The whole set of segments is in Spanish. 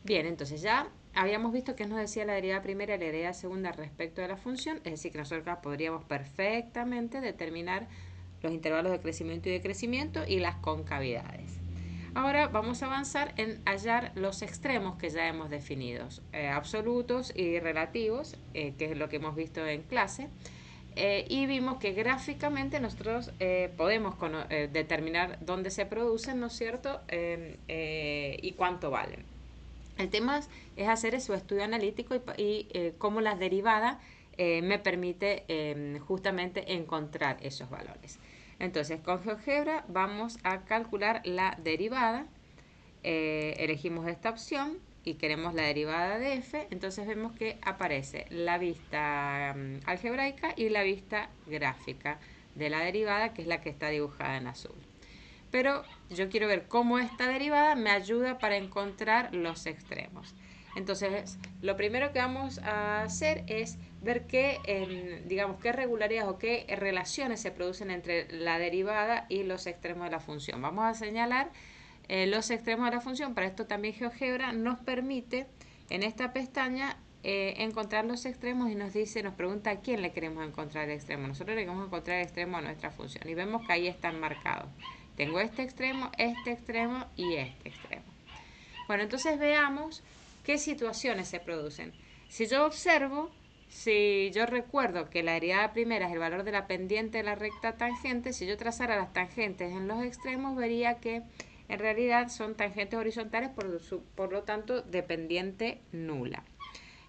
Bien, entonces ya habíamos visto que nos decía la derivada primera y la derivada segunda respecto de la función, es decir, que nosotros acá podríamos perfectamente determinar los intervalos de crecimiento y decrecimiento y las concavidades. Ahora vamos a avanzar en hallar los extremos que ya hemos definido, absolutos y relativos, que es lo que hemos visto en clase. Y vimos que gráficamente nosotros podemos determinar dónde se producen, ¿no es cierto? Y cuánto valen. El tema es hacer su estudio analítico y cómo la derivada me permite justamente encontrar esos valores. Entonces, con GeoGebra vamos a calcular la derivada. Elegimos esta opción y queremos la derivada de f, entonces vemos que aparece la vista algebraica y la vista gráfica de la derivada, que es la que está dibujada en azul. Pero yo quiero ver cómo esta derivada me ayuda para encontrar los extremos. Entonces, lo primero que vamos a hacer es ver digamos, qué regularidades o qué relaciones se producen entre la derivada y los extremos de la función. Vamos a señalar los extremos de la función. Para esto también GeoGebra nos permite en esta pestaña encontrar los extremos y nos pregunta a quién le queremos encontrar el extremo. Nosotros le queremos encontrar el extremo a nuestra función y vemos que ahí están marcados. Tengo este extremo y este extremo. Bueno, entonces veamos qué situaciones se producen. Si yo observo, si yo recuerdo que la derivada primera es el valor de la pendiente de la recta tangente, si yo trazara las tangentes en los extremos, vería que en realidad son tangentes horizontales, por lo tanto, de pendiente nula.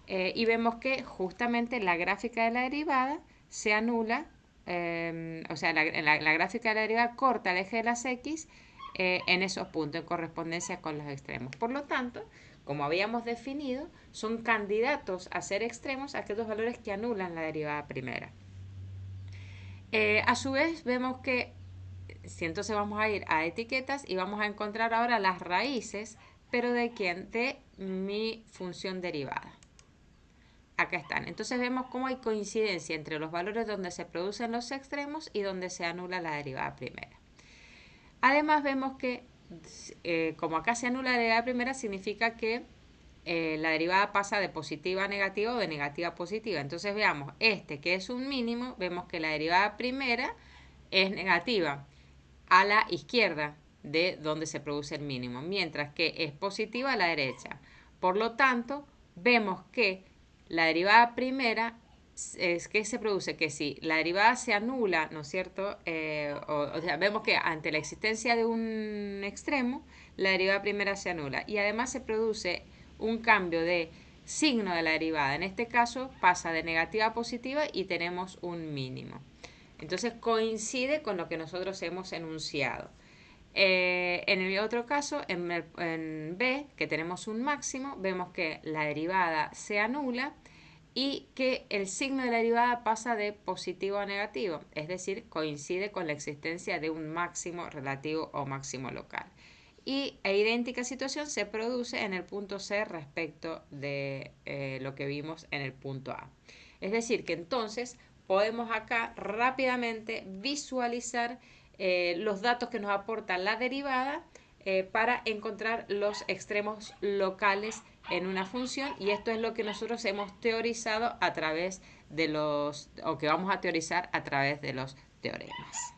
Y vemos que justamente la gráfica de la derivada se anula, o sea, la gráfica de la derivada corta el eje de las x en esos puntos, en correspondencia con los extremos. Por lo tanto, como habíamos definido, son candidatos a ser extremos aquellos valores que anulan la derivada primera. A su vez, vemos que, si entonces vamos a ir a etiquetas y vamos a encontrar ahora las raíces, pero ¿de quién? De mi función derivada. Acá están. Entonces vemos cómo hay coincidencia entre los valores donde se producen los extremos y donde se anula la derivada primera. Además vemos que como acá se anula la derivada primera, significa que la derivada pasa de positiva a negativa o de negativa a positiva. Entonces veamos, que es un mínimo, vemos que la derivada primera es negativa a la izquierda de donde se produce el mínimo, mientras que es positiva a la derecha. Por lo tanto, vemos que la derivada primera es que se produce que si la derivada se anula, ¿no es cierto? O sea, vemos que ante la existencia de un extremo, la derivada primera se anula. Y además se produce un cambio de signo de la derivada. En este caso pasa de negativa a positiva y tenemos un mínimo. Entonces coincide con lo que nosotros hemos enunciado. En el otro caso, en B, que tenemos un máximo, vemos que la derivada se anula y que el signo de la derivada pasa de positivo a negativo, es decir, coincide con la existencia de un máximo relativo o máximo local. Y idéntica situación se produce en el punto C respecto de lo que vimos en el punto A. Es decir, que entonces podemos acá rápidamente visualizar los datos que nos aporta la derivada para encontrar los extremos locales en una función, y esto es lo que nosotros hemos teorizado a través de o que vamos a teorizar a través de los teoremas.